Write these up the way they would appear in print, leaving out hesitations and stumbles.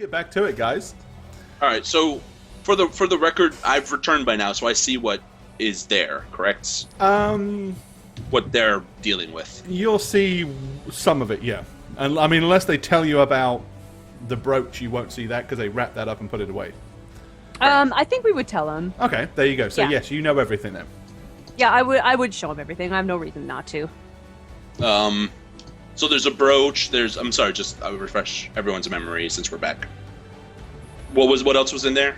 get back to it, guys. All right. So for the record, I've returned by now, so I see what is there. Correct? What they're dealing with. You'll see some of it, yeah. And I mean, unless they tell you about the brooch, you won't see that because they wrap that up and put it away. I think we would tell him. Okay, there you go. So Yeah. yes, you know everything then. Yeah, I would show him everything. I have no reason not to. So there's a brooch. I'm sorry, just I'll refresh everyone's memory since we're back. What else was in there?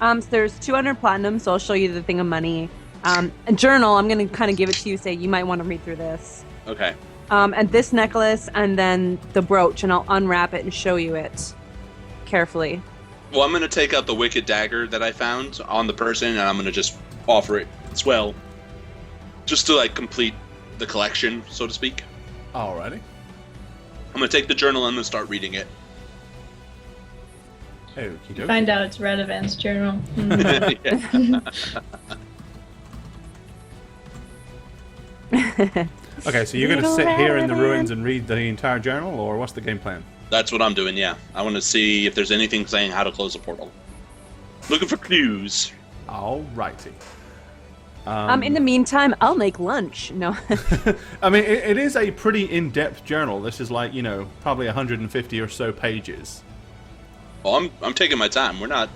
So there's 200 platinum, so I'll show you the thing of money. A journal, I'm going to kind of give it to you, say you might want to read through this. Okay. And this necklace, and then the brooch, and I'll unwrap it and show you it carefully. Well, I'm going to take out the wicked dagger that I found on the person, and I'm going to just offer it as well. Just to, like, complete the collection, so to speak. Alrighty. I'm going to take the journal and I'm going to start reading it. Okie dokie. Find out it's Redevant's journal. Okay, so you're going to sit here in the ruins and read the entire journal, or what's the game plan? That's what I'm doing, yeah. I want to see if there's anything saying how to close a portal. Looking for clues. Alrighty. In the meantime, I'll make lunch. No. I mean, it is a pretty in-depth journal. This is like, probably 150 or so pages. Well, I'm taking my time. We're not,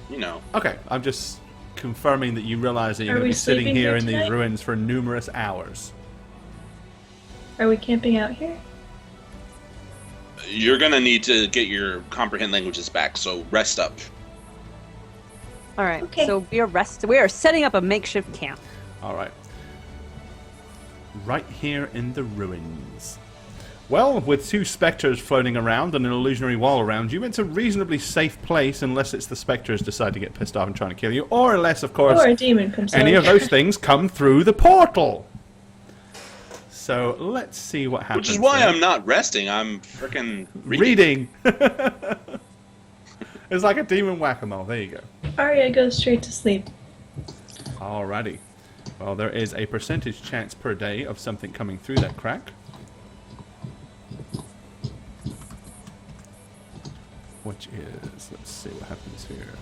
Okay, I'm just confirming that you realize that you're Are going to we be sitting sleeping here here in these tonight? ruins for numerous hours. Are we camping out here? You're going to need to get your comprehend languages back, so rest up. All right. Okay. So we are setting up a makeshift camp. All right. Right here in the ruins. Well, with two specters floating around and an illusionary wall around you, it's a reasonably safe place unless it's the specters decide to get pissed off and trying to kill you, or unless, of course, Or a demon comes any out. of those things come through the portal. So let's see what happens. Which is why there. I'm not resting. I'm freaking reading. It's like a demon whack-a-mole. There you go. Arya goes straight to sleep. Alrighty. Well, there is a percentage chance per day of something coming through that crack. Which is, let's see what happens here.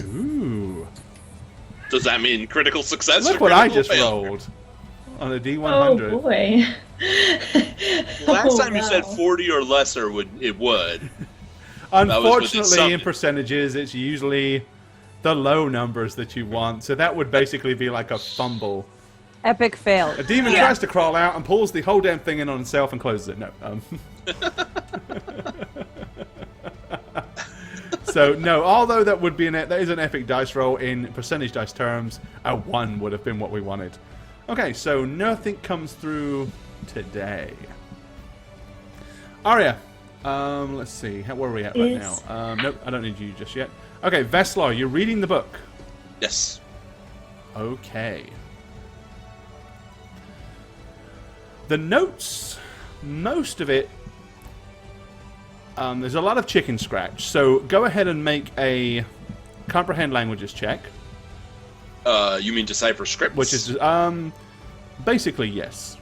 Ooh. Does that mean critical success? Look or what I critical just failure? rolled on a Oh D100. boy. Last Oh, time you said wow. 40 or lesser it would. Unfortunately, in something. percentages, it's usually the low numbers that you want. So that would basically be like a fumble. Epic fail. A demon tries to crawl out and pulls the whole damn thing in on itself and closes it. No. So, no, although that would be that is an epic dice roll in percentage dice terms, a 1 would have been what we wanted. Okay, so nothing comes through today. Arya, let's see. Where are we at right Yes. now? Nope, I don't need you just yet. Okay, Veslar, you're reading the book. Yes. Okay. The notes, most of it, there's a lot of chicken scratch. So go ahead and make a comprehend languages check, You mean decipher scripts? which is basically yes.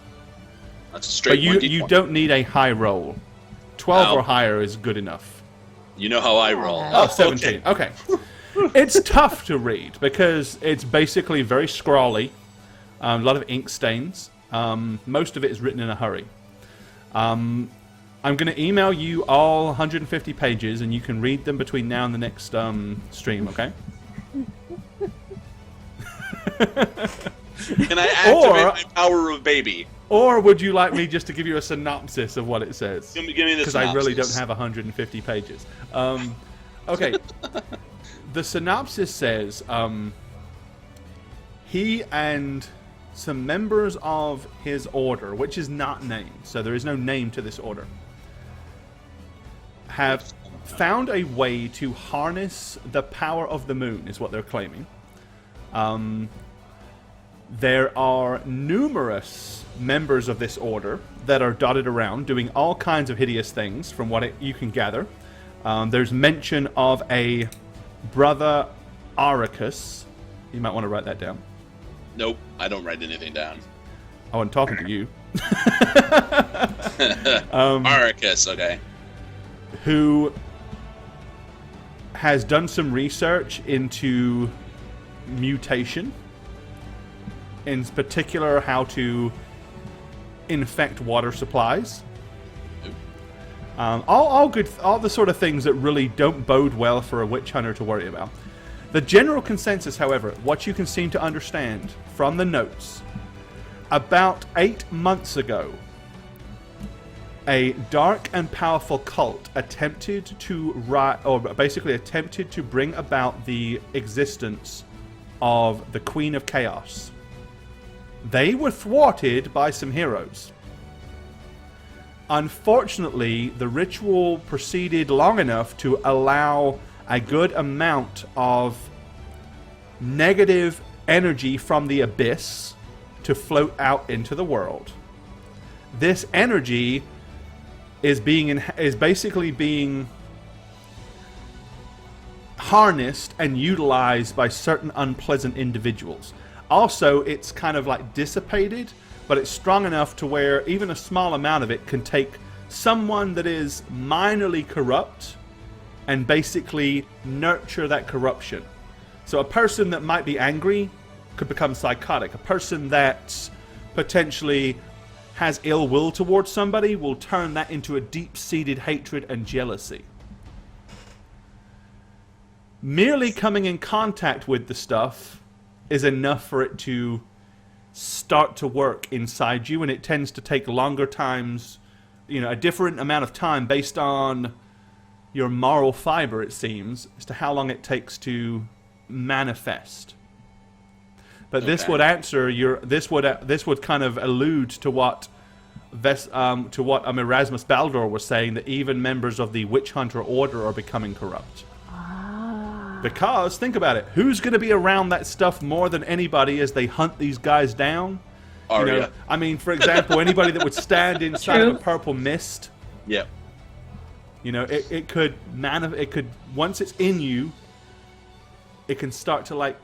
That's a But straight you 1d20. don't need a high roll. 12 No. or higher is good enough. You know how I roll. Oh, 17. Okay. It's tough to read because it's basically very scrawly. A lot of ink stains. Most of it is written in a hurry. I'm going to email you all 150 pages, and you can read them between now and the next stream, okay? Can I activate my power of baby? Or would you like me just to give you a synopsis of what it says? Give me the Because I really don't synopsis. have 150 pages. Okay. The synopsis says he and some members of his order, which is not named, so there is no name to this order, have found a way to harness the power of the moon, is what they're claiming. There are numerous members of this order that are dotted around doing all kinds of hideous things from what you can gather. There's mention of a brother Aricus. You might want to write that down. Nope, I don't write anything down. I wasn't talking to you. Arcus, okay. Who has done some research into mutation, in particular how to infect water supplies. All the sort of things that really don't bode well for a witch hunter to worry about. The general consensus, however, what you can seem to understand from the notes, about 8 months ago, a dark and powerful cult attempted to bring about the existence of the Queen of Chaos. They were thwarted by some heroes. Unfortunately, the ritual proceeded long enough to allow a good amount of negative energy from the abyss to float out into the world. This energy is basically being harnessed and utilized by certain unpleasant individuals. Also, it's kind of like dissipated, but it's strong enough to where even a small amount of it can take someone that is minorly corrupt and basically nurture that corruption. So a person that might be angry could become psychotic. A person that potentially has ill will towards somebody will turn that into a deep-seated hatred and jealousy. Merely coming in contact with the stuff is enough for it to start to work inside you, and it tends to take longer times, a different amount of time based on your moral fiber, it seems, as to how long it takes to manifest. But okay. This would answer this would kind of allude to what Erasmus Baldor was saying, that even members of the Witch Hunter Order are becoming corrupt. Because, think about it, who's going to be around that stuff more than anybody as they hunt these guys down? Arya. For example, anybody that would stand inside of a purple mist. Yep. It could once it's in you, it can start to, like,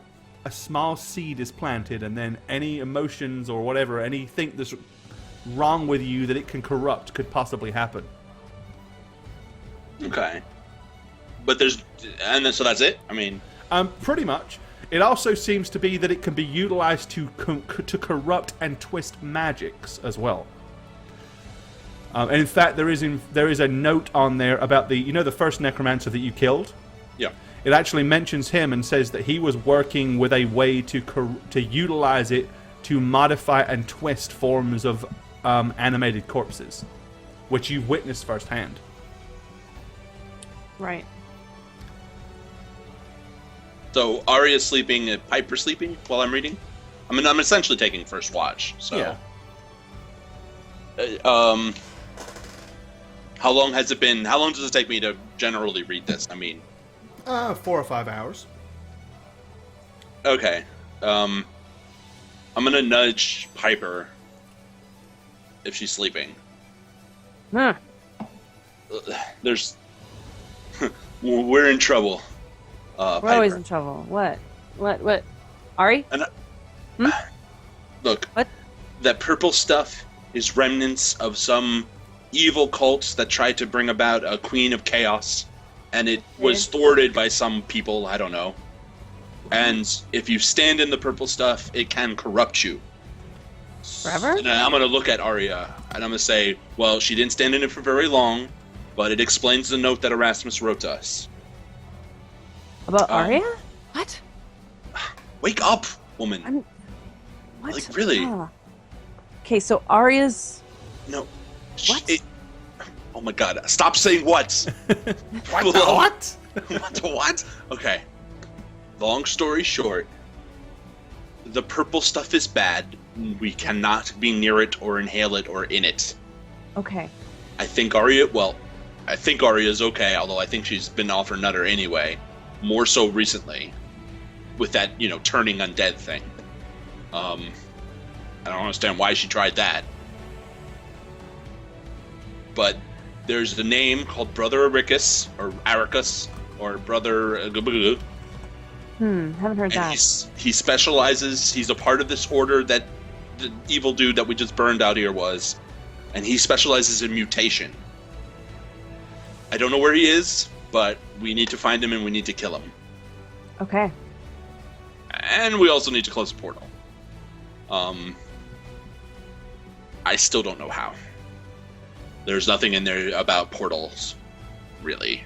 a small seed is planted, and then any emotions or whatever, anything that's wrong with you that it can corrupt could possibly happen. Okay. But so that's it? Pretty much. It also seems to be that it can be utilized to corrupt and twist magics as well. And in fact, there is a note on there about the first necromancer that you killed. Yeah. It actually mentions him and says that he was working with a way to utilize it to modify and twist forms of animated corpses, which you've witnessed firsthand. Right. So Arya's sleeping and Piper's sleeping while I'm reading? I'm essentially taking first watch, so... Yeah. How long has it been? How long does it take me to generally read this? 4 or 5 hours. Okay. I'm gonna nudge Piper if she's sleeping. Huh. We're in trouble. We're Piper. always in trouble. What? Ari? Look. What? That purple stuff is remnants of some evil cults that tried to bring about a Queen of Chaos, and it was thwarted by some people, I don't know. And if you stand in the purple stuff, it can corrupt you. Forever? And I'm going to look at Arya, and I'm going to say, well, she didn't stand in it for very long, but it explains the note that Erasmus wrote to us. About Arya? What? Wake up, woman. What? Like, really? Okay, so Arya's... No. What? Oh my god, stop saying what! What? What? Okay. Long story short, the purple stuff is bad. We cannot be near it or inhale it or in it. Okay. I think Arya's okay, although I think she's been off her nutter anyway. More so recently. With that, turning undead thing. I don't understand why she tried that. But there's the name called Brother Aricus, or Aricus, or Brother... haven't heard that. He specializes, he's a part of this order that the evil dude that we just burned out here was. and he specializes in mutation. I don't know where he is, but we need to find him and we need to kill him. Okay. And we also need to close the portal. I still don't know how. There's nothing in there about portals, really.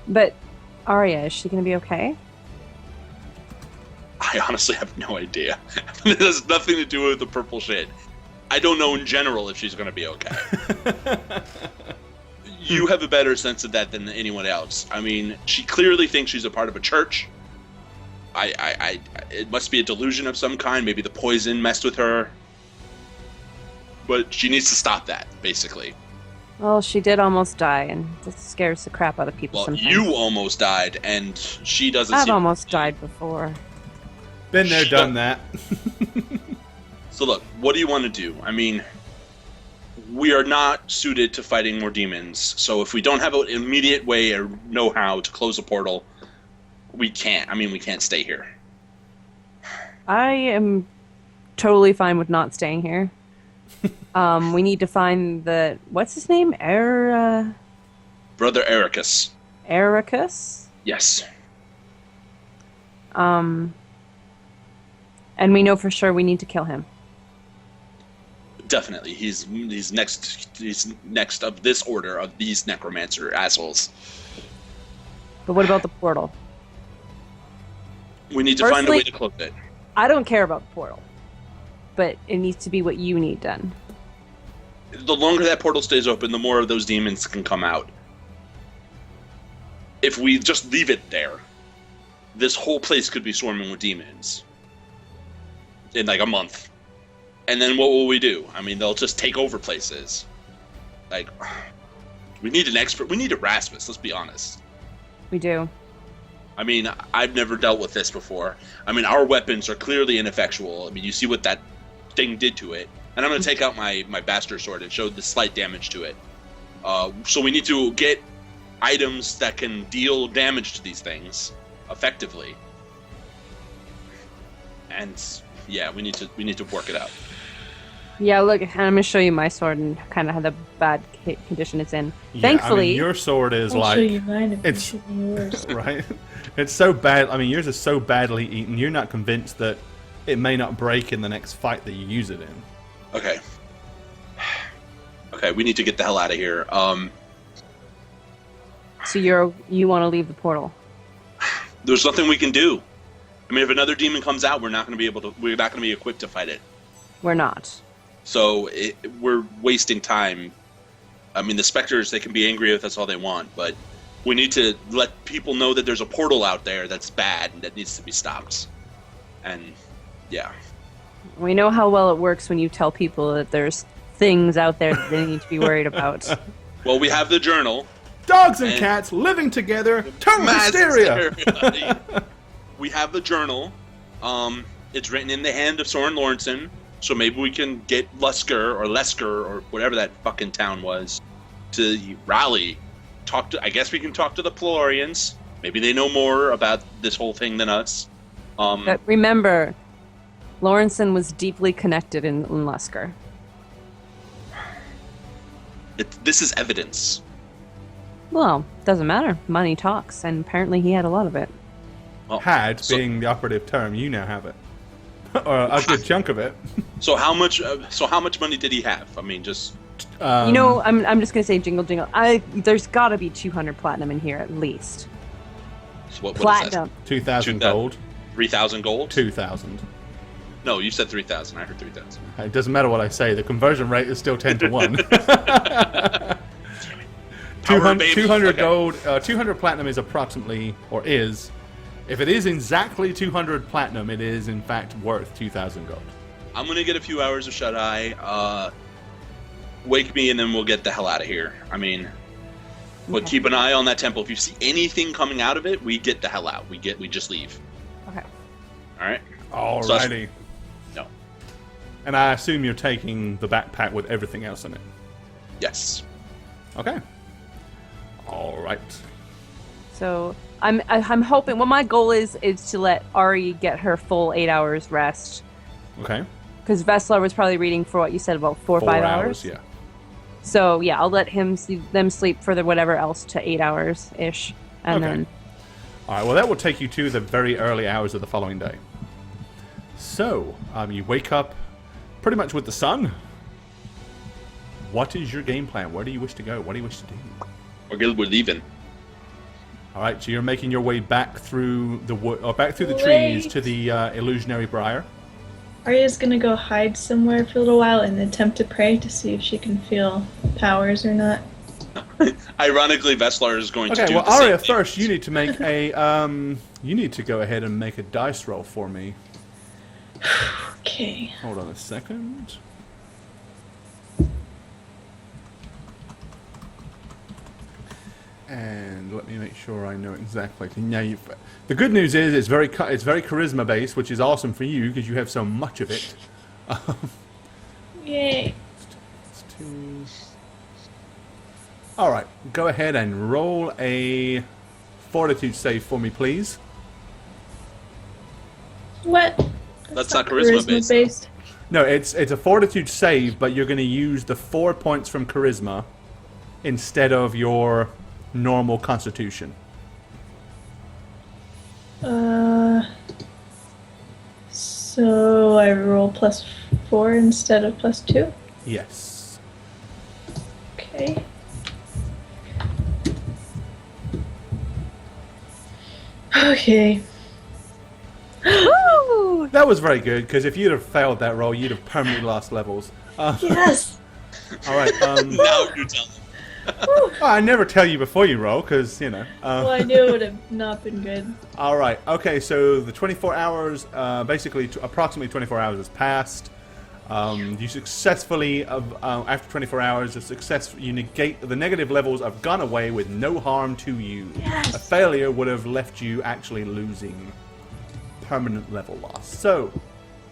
But Arya, is she going to be okay? I honestly have no idea. It has nothing to do with the purple shit. I don't know in general if she's going to be okay. You have a better sense of that than anyone else. I mean, she clearly thinks she's a part of a church. It must be a delusion of some kind. Maybe the poison messed with her. But she needs to stop that, basically. Well, she did almost die, and that scares the crap out of people Well, sometimes. you almost died, and she doesn't I've seem... almost died before. Been there, done that. So look, what do you want to do? I mean, we are not suited to fighting more demons, so if we don't have an immediate way or know-how to close a portal, we can't. I mean, we can't stay here. I am totally fine with not staying here. We need to find the... What's his name? Brother Ericus. Ericus? Yes. And we know for sure we need to kill him. Definitely. He's next of this order of these necromancer assholes. But what about the portal? We need to find a way Personally- to close it. I don't care about the portal. But it needs to be what you need done. The longer that portal stays open, the more of those demons can come out. If we just leave it there, this whole place could be swarming with demons in like a month. And then what will we do? I mean, they'll just take over places. Like, we need an expert. We need Erasmus, let's be honest. We do. I mean, I've never dealt with this before. I mean, our weapons are clearly ineffectual. I mean, you see what that thing did to it. And I'm going to take out my bastard sword and show the slight damage to it. So we need to get items that can deal damage to these things effectively. And yeah, we need to work it out. Yeah, look, I'm going to show you my sword and kind of how the bad condition it's in. Yeah, Thankfully... I mean, your sword is I'll like... show you mine if it's- you show me yours. Right? It's so bad. I mean, yours is so badly eaten, you're not convinced that it may not break in the next fight that you use it in. Okay. Okay, we need to get the hell out of here. So you want to leave the portal? There's nothing we can do. I mean, if another demon comes out, we're not going to be equipped to fight it. We're not. So we're wasting time. I mean, the specters, they can be angry with us all they want, but we need to let people know that there's a portal out there that's bad and that needs to be stopped. And yeah. We know how well it works when you tell people that there's things out there that they need to be worried about. Well, we have the journal. Dogs and And- cats living together, total Mass hysteria! hysteria. We have the journal. It's written in the hand of Soren Lawrenson, so maybe we can get Lesker or whatever that fucking town was to rally. I guess we can talk to the Pelorians. Maybe they know more about this whole thing than us. But remember, Lawrenson was deeply connected in Lusker. This is evidence. Well, doesn't matter. Money talks, and apparently he had a lot of it. Well, Had so- being the operative term, you now have it. Or a good chunk of it. So how much money did he have? I mean, just You know, I'm just gonna say jingle jingle. There's got to be 200 platinum in here at least. what is Platinum. 2,000 2,000. gold. 3,000 gold? 2,000. No, you said 3,000. I heard 3,000. It doesn't matter what I say, the conversion rate is still 10 to 1. Power, baby. 200 Okay. gold, 200 platinum is approximately, or is, if it is exactly 200 platinum, it is in fact worth 2,000 gold. I'm gonna get a few hours of shut eye. Wake me, and then we'll get the hell out of here. I mean, but Okay. keep an eye on that temple. If you see anything coming out of it, we get the hell out. We just leave. Okay. All right. Alrighty. No. And I assume you're taking the backpack with everything else in it. Yes. Okay. Alright. So I'm hoping. What my goal is to let Ari get her full 8 hours rest. Okay. Because Vessler was probably reading for what you said, about 4 or 5 hours. Yeah. So yeah, I'll let them sleep for the whatever else to 8 hours ish, and Okay. then. All right. Well, that will take you to the very early hours of the following day. So you wake up pretty much with the sun. What is your game plan? Where do you wish to go? What do you wish to do? We're leaving. All right. So you're making your way back through the wood, or back through the trees to the illusionary briar. Arya's gonna go hide somewhere for a little while and attempt to pray to see if she can feel powers or not. Ironically, Veslar is going to Okay. do Well, the same Arya, thing. first you need to make a you need to go ahead and make a dice roll for me. Okay. Hold on a second. And let me make sure I know exactly. Now, the good news is it's very charisma based, which is awesome for you because you have so much of it. Yay. It's two. All right, go ahead and roll a fortitude save for me, please. What? That's not charisma based. No, it's a fortitude save, but you're going to use the 4 points from charisma instead of your normal constitution. So I roll +4 instead of +2? Yes. Okay. Okay. Woo! That was very good, because if you'd have failed that roll, you'd have permanently lost levels. Yes! All right. Now you tell them. I never tell you before you roll, because, you know. Well, I knew it would have not been good. All right. Okay, so the 24 hours, basically approximately 24 hours has passed. You successfully, after 24 hours, you negate the negative levels have gone away with no harm to you. Yes. A failure would have left you actually losing permanent level loss. So,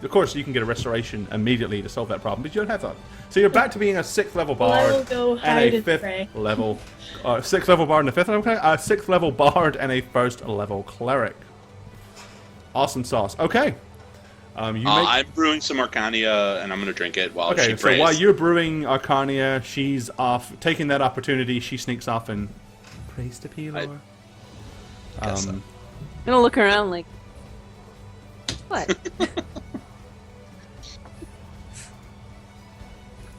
of course, you can get a restoration immediately to solve that problem, but you don't have that. So you're back to being a 6th level Well, I bard will go and hide a and 5th pray. level, 6th level bard and a 5th level, okay? 6th level bard and a 1st level cleric. Awesome sauce. Okay. I'm brewing some Arcania, and I'm going to drink it while she Okay, prays. so while you're brewing Arcania, she's off, taking that opportunity, she sneaks off and prays to Pelor. Guess so. I'm gonna look around like, what?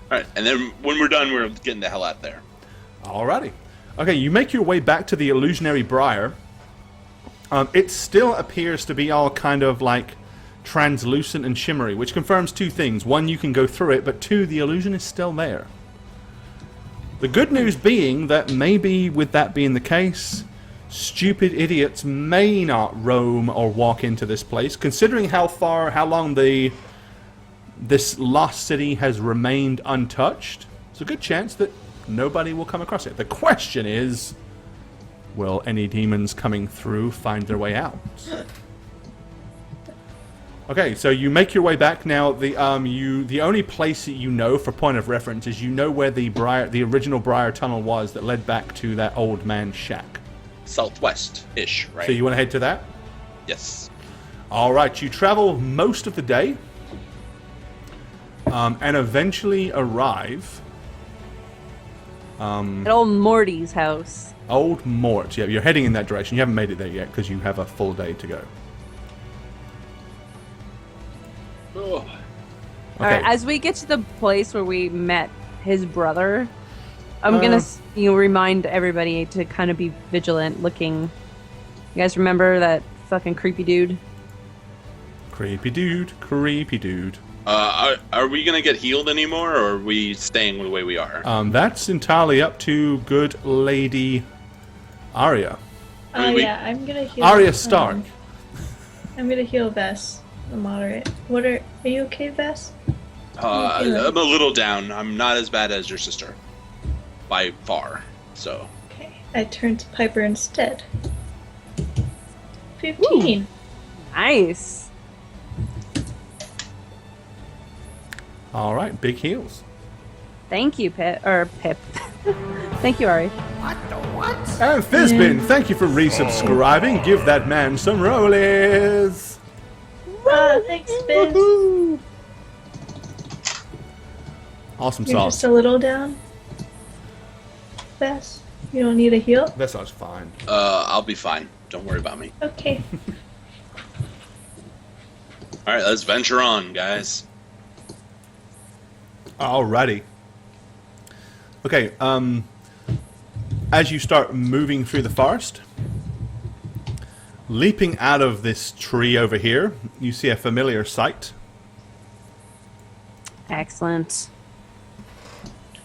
Alright, and then when we're done, we're getting the hell out of there. Alrighty. Okay, you make your way back to the illusionary briar. It still appears to be all kind of like translucent and shimmery, which confirms two things. One, you can go through it, but two, the illusion is still there. The good news being that maybe with that being the case, stupid idiots may not roam or walk into this place, considering how long this lost city has remained untouched. There's a good chance that nobody will come across it. The question is, will any demons coming through find their way out? Okay, so you make your way back now. The only place that you know for point of reference is you know where the original Briar tunnel was that led back to that old man's shack. Southwest-ish, right? So you want to head to that? Yes. All right, you travel most of the day, and eventually arrive. At old Morty's house. Old Mort. Yeah, you're heading in that direction. You haven't made it there yet because you have a full day to go. Oh. Okay. Alright, as we get to the place where we met his brother, I'm gonna remind everybody to kind of be vigilant looking. You guys remember that fucking creepy dude? Creepy dude, creepy dude. Are we gonna get healed anymore, or are we staying the way we are? That's entirely up to good lady Arya. Yeah, I'm gonna heal. Arya Stark. I'm gonna heal Vess, a moderate. Are you okay, Vess? I'm a little down. I'm not as bad as your sister, by far. So. Okay, I turn to Piper instead. 15. Nice. All right, big heals. Thank you, Pip. Thank you, Ari. And Fizbin, thank you for resubscribing. Give that man some rollies. Thanks, Fizz. Awesome You're sauce. just a little down. Bess, you don't need a heal? That sauce fine. I'll be fine. Don't worry about me. Okay. All right, let's venture on, guys. Alrighty. Okay, as you start moving through the forest, leaping out of this tree over here, you see a familiar sight. Excellent.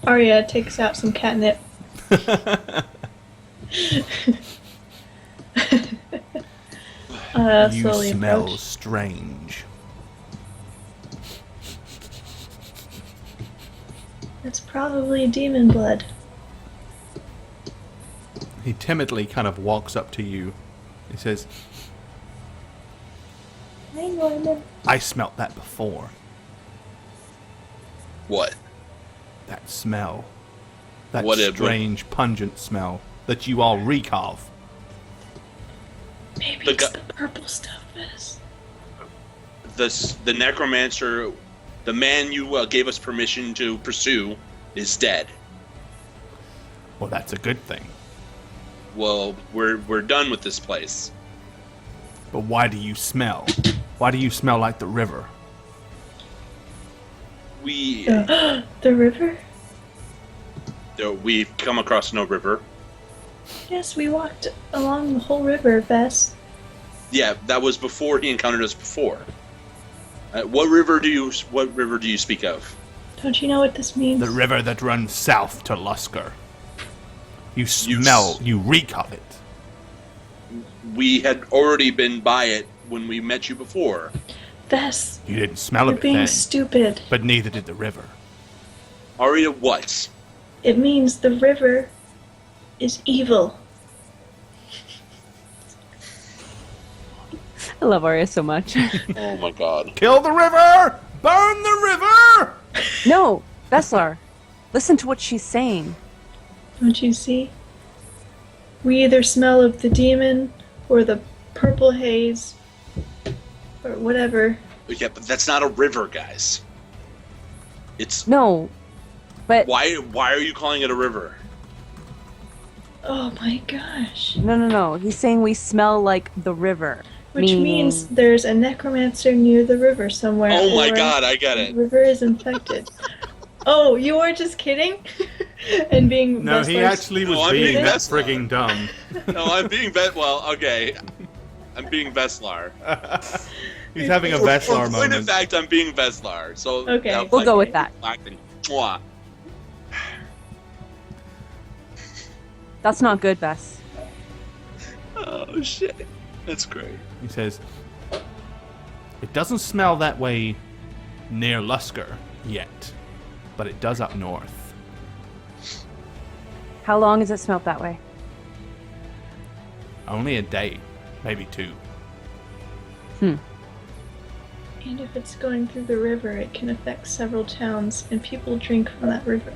Arya takes out some catnip. You Slowly smell approach. strange. It's probably demon blood. He timidly kind of walks up to you. He says, Hi, Norman. I smelt that before. What? That smell. That What strange, pungent smell that you all reek of. Maybe The it's gu- the purple stuff, Bess. The necromancer, the man you gave us permission to pursue, is dead. Well, that's a good thing. Well, we're done with this place. But why do you smell? Why do you smell like the river? The river? We've come across no river. Yes, we walked along the whole river, Bess. Yeah, that was before he encountered us before. What river do you speak of? Don't you know what this means? The river that runs south to Lusker. You smell, you reek of it. We had already been by it when we met you before. Bess, You didn't smell you're of it being then, stupid. but neither did the river. Aria, what? It means the river is evil. I love Arya so much. Oh my god. Kill the river! Burn the river! No, Veslar, listen to what she's saying. Don't you see? We either smell of the demon or the purple haze or whatever. Yeah, but that's not a river, guys. It's No, but why are you calling it a river? Oh my gosh. no. He's saying we smell like the river. Which meaning- means there's a necromancer near the river somewhere. Oh my or god, I get The it. river is infected. Oh, you are just kidding? And being No, he Veslar's- actually was No, I'm being being that Veslar. frigging dumb. No, I'm being well, okay. I'm being Veslar. He's having a For Veslar point moment. of fact, I'm being Veslar. So Okay. now, We'll go with that. acting. Mwah. That's not good, Bess. Oh shit. That's great. He says, it doesn't smell that way near Lusker yet, but it does up north. How long has it smelled that way? Only a day, maybe 2. And if it's going through the river, it can affect several towns, and people drink from that river.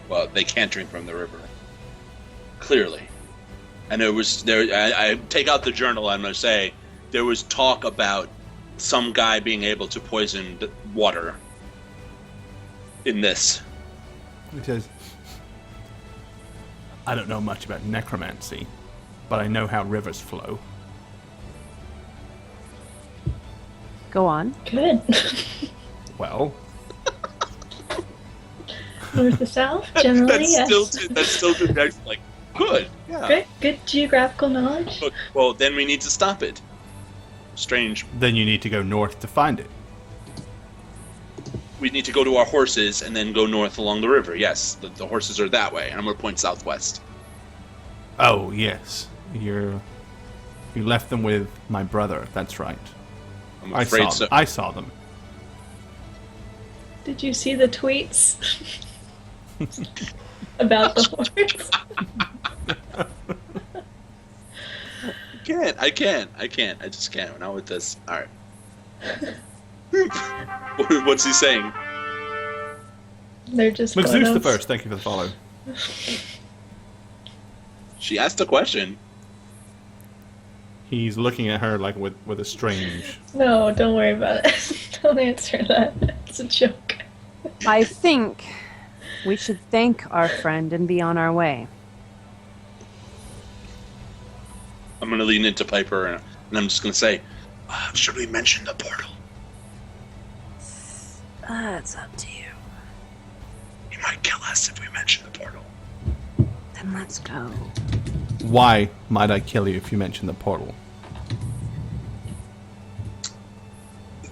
Well, they can't drink from the river. Clearly. And it was there. I take out the journal. I'm gonna say there was talk about some guy being able to poison the water. In this, He says, I don't know much about necromancy, but I know how rivers flow. Go on. Good. Well, North to south, generally, yes. that's still the next. Like, good. Yeah. Good, good geographical knowledge. Look, well, then we need to stop it. Strange. then you need to go north to find it. We need to go to our horses and then go north along the river. Yes, the horses are that way. And I'm gonna point southwest. Oh, yes. You left them with my brother, that's right. I'm I afraid saw so. them. I saw them. Did you see the tweets about the horse? I can't. I just can't. Not with this. All right. What's he saying? They're just McZeus the photos. first, thank you for the follow. She asked a question. He's looking at her like with a strange. No, don't worry about it. Don't answer that. It's a joke. I think we should thank our friend and be on our way. I'm going to lean into Piper, and I'm just going to say, should we mention the portal? It's up to you. He might kill us if we mention the portal. Then let's go. Why might I kill you if you mention the portal?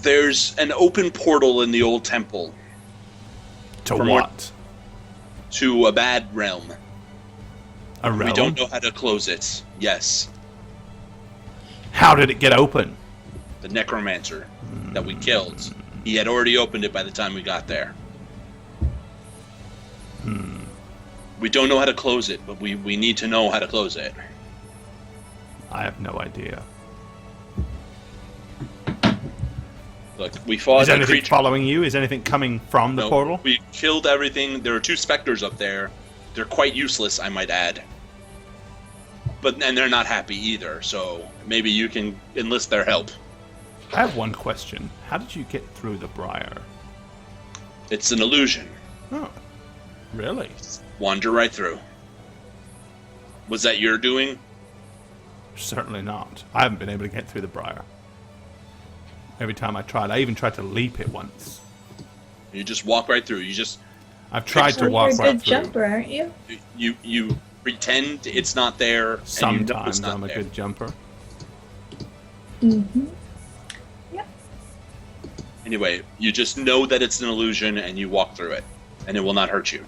There's an open portal in the old temple. To From what? To a bad realm. A realm? We don't know how to close it. Yes. How did it get open? The necromancer that we killed. He had already opened it by the time we got there. We don't know how to close it, but we need to know how to close it. I have no idea. Look, we fought Is a anything creature. following you? Is anything coming from the No, portal? We killed everything. There are 2 specters up there. They're quite useless, I might add. And they're not happy either, so maybe you can enlist their help. I have one question. How did you get through the briar? It's an illusion. Oh, really? Wander right through. Was that your doing? Certainly not. I haven't been able to get through the briar. Every time I tried, I even tried to leap it once. You just walk right through. I've tried to Well, walk you're a right good through. jumper, aren't you? You pretend it's not there. and you know Sometimes it's not I'm a there. good jumper. Mm-hmm. Anyway, you just know that it's an illusion and you walk through it, and it will not hurt you.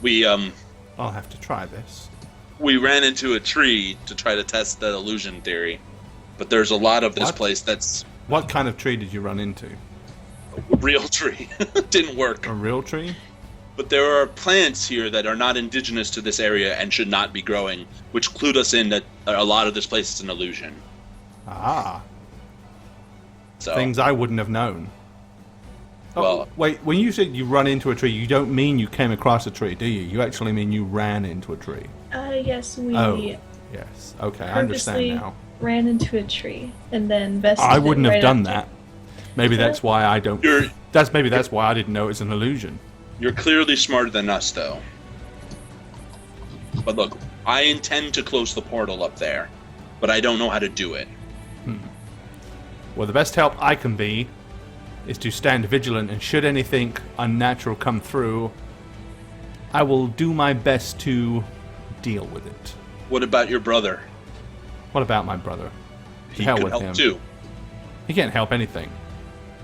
We I'll have to try this. we ran into a tree to try to test that illusion theory, but there's a lot of this What? place that's What kind of tree did you run into? a real tree. Didn't work. A real tree? But there are plants here that are not indigenous to this area and should not be growing, which clued us in that a lot of this place is an illusion. Ah, So things I wouldn't have known. Oh, Well- wait, when you said you run into a tree, you don't mean you came across a tree, do you? You actually mean you ran into a tree. Yes, we Oh, yes. Okay, I understand purposely now. ran into a tree and then vested I it wouldn't have right done after. that. Maybe that's why I don't. You're- That's why I didn't know it was an illusion. you're clearly smarter than us, though. But look, I intend to close the portal up there, but I don't know how to do it. Well, the best help I can be is to stand vigilant, and should anything unnatural come through, I will do my best to deal with it. What about your brother? What about my brother? To He hell could with help him. too. He can't help anything.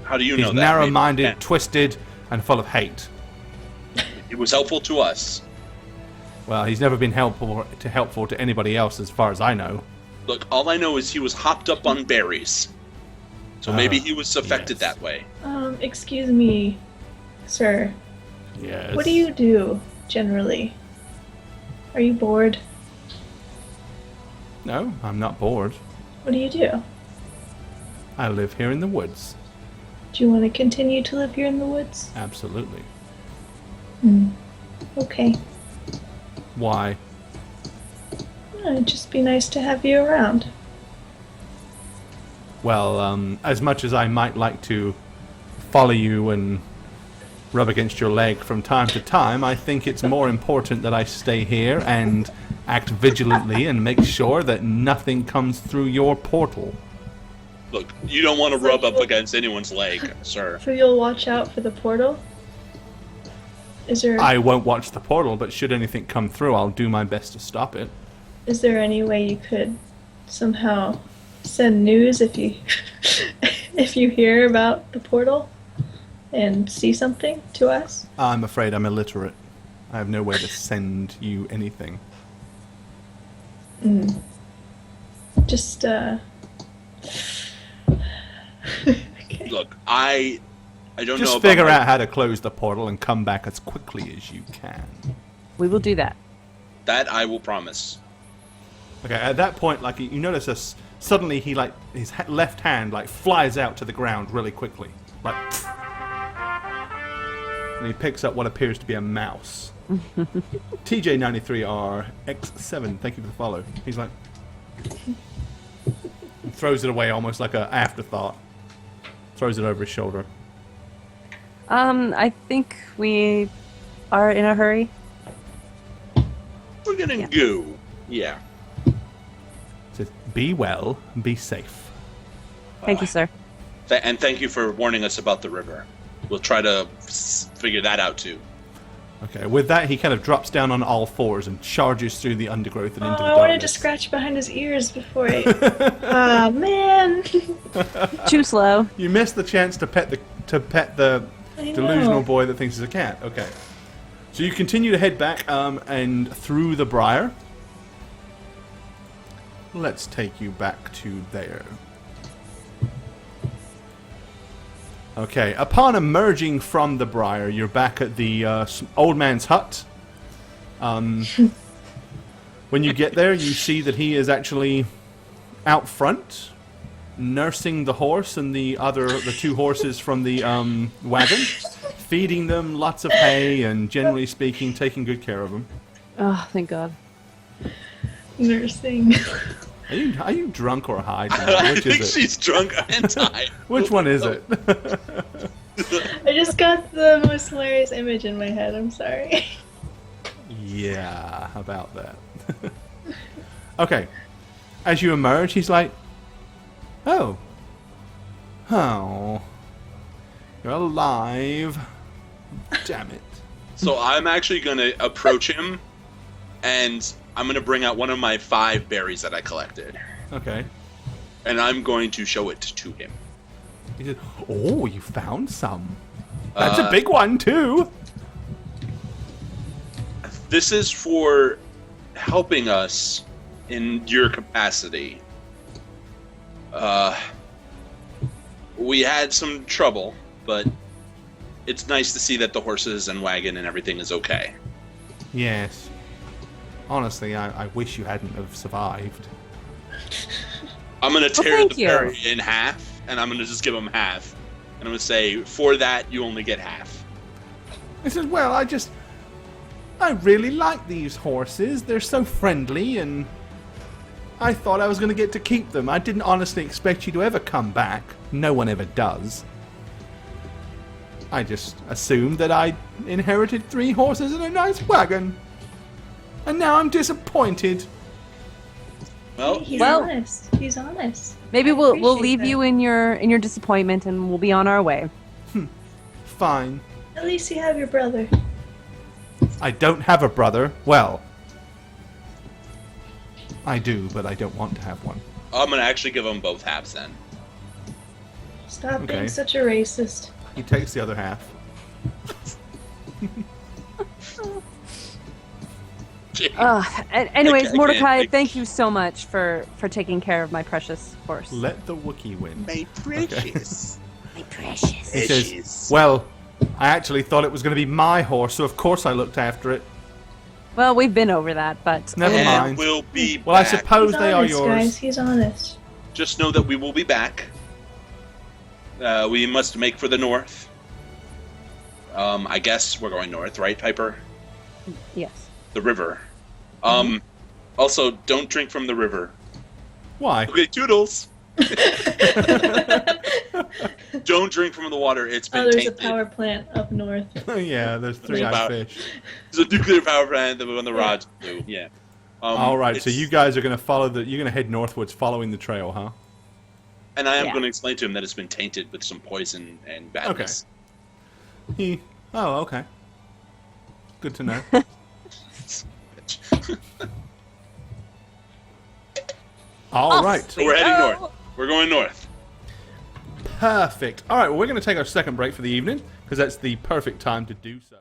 How do you He's know that? narrow-minded, Maybe he twisted, and full of hate. can. It was helpful to us. Well, he's never been helpful to anybody else, as far as I know. Look, all I know is he was hopped up on berries. So maybe he was affected yes. that way. Excuse me, sir. Yes. What do you do generally? Are you bored? No, I'm not bored. What do you do? I live here in the woods. Do you want to continue to live here in the woods? Absolutely. Okay. Why? It'd just be nice to have you around. Well, as much as I might like to follow you and rub against your leg from time to time, I think it's more important that I stay here and act vigilantly and make sure that nothing comes through your portal. Look, you don't want to rub up against anyone's leg, sir. So you'll watch out for the portal? Is there I won't watch the portal, but should anything come through, I'll do my best to stop it. is there any way you could somehow send news if you if you hear about the portal and see something to us? I'm afraid I'm illiterate. I have no way to send you anything. Just okay. Look, I don't know Just about figure my- out how to close the portal and come back as quickly as you can. We will do that. that. I will promise. Okay, at that point, like, you notice us, suddenly he, like, his left hand, like, flies out to the ground really quickly. Like, and he picks up what appears to be a mouse. TJ93RX7, thank you for the follow. He's like, Throws it away almost like an afterthought. Throws it over his shoulder. I think we are in a hurry. We're gonna go. Yeah. Says, be well, be safe. Thank you, sir. And thank you for warning us about the river. We'll try to figure that out too. Okay, with that, he kind of drops down on all fours and charges through the undergrowth and into the I darkness. wanted to scratch behind his ears before I. Ah, man. Too slow. You missed the chance to pet the I delusional know. boy that thinks he's a cat. Okay. So you continue to head back and through the briar. Let's take you back to there. Okay, upon emerging from the briar, you're back at the old man's hut. When you get there, you see that he is actually out front, nursing the horse and the two horses from the wagon, feeding them lots of hay and, generally speaking, taking good care of them. Oh, thank God. Nursing. Are you drunk or high? I Which think is it? she's drunk and tired. Which one is it? I just got the most hilarious image in my head. I'm sorry. Yeah, about that. Okay. As you emerge, he's like, oh. Oh. You're alive. Damn it. So I'm actually gonna approach him, and I'm gonna bring out one of my 5 berries that I collected, Okay. and I'm going to show it to him. He said, oh, you found some. That's a big one, too. This is for helping us in your capacity. We had some trouble, but it's nice to see that the horses and wagon and everything is okay. Yes. Honestly, I wish you hadn't have survived. I'm gonna tear thank the you. berry in half, and I'm gonna just give him half. And I'm gonna say, for that, you only get half. He says, well, I really like these horses. They're so friendly, and I thought I was going to get to keep them. I didn't honestly expect you to ever come back. No one ever does. I just assumed that I inherited 3 horses and a nice wagon. And now I'm disappointed. Well, He's Well- honest. He's honest. Maybe I we'll appreciate leave that. you in your disappointment, and we'll be on our way. Fine. At least you have your brother. I don't have a brother. Well, I do, but I don't want to have one. I'm gonna actually give them both halves then. Stop Okay. being such a racist. He takes the other half. Anyways, Okay, Mordecai, okay. thank you so much for taking care of my precious horse. Let the Wookiee win. My precious. My precious. He says, well, I actually thought it was going to be my horse, so of course I looked after it. Well, we've been over that, but Never And mind. we'll be Well, I back. suppose He's they are honest, yours. guys. He's honest. Just know that we will be back. We must make for the north. I guess we're going north, right, Piper? yes. The river. Also, don't drink from the river. Why? Okay, toodles. Don't drink from the water. It's been Oh, there's a tainted. power plant up north. Yeah, there's There's 3-eyed about- fish. There's a nuclear power plant that on the rods. Too. Yeah. All right, so it's- you guys are going to you're going to head northwards following the trail, huh? And I am Yeah. going to explain to him that it's been tainted with some poison and badness. Oh, okay. Good to know. All right. So we're heading north. We're going north. Perfect. All right, well, we're going to take our second break for the evening because that's the perfect time to do so.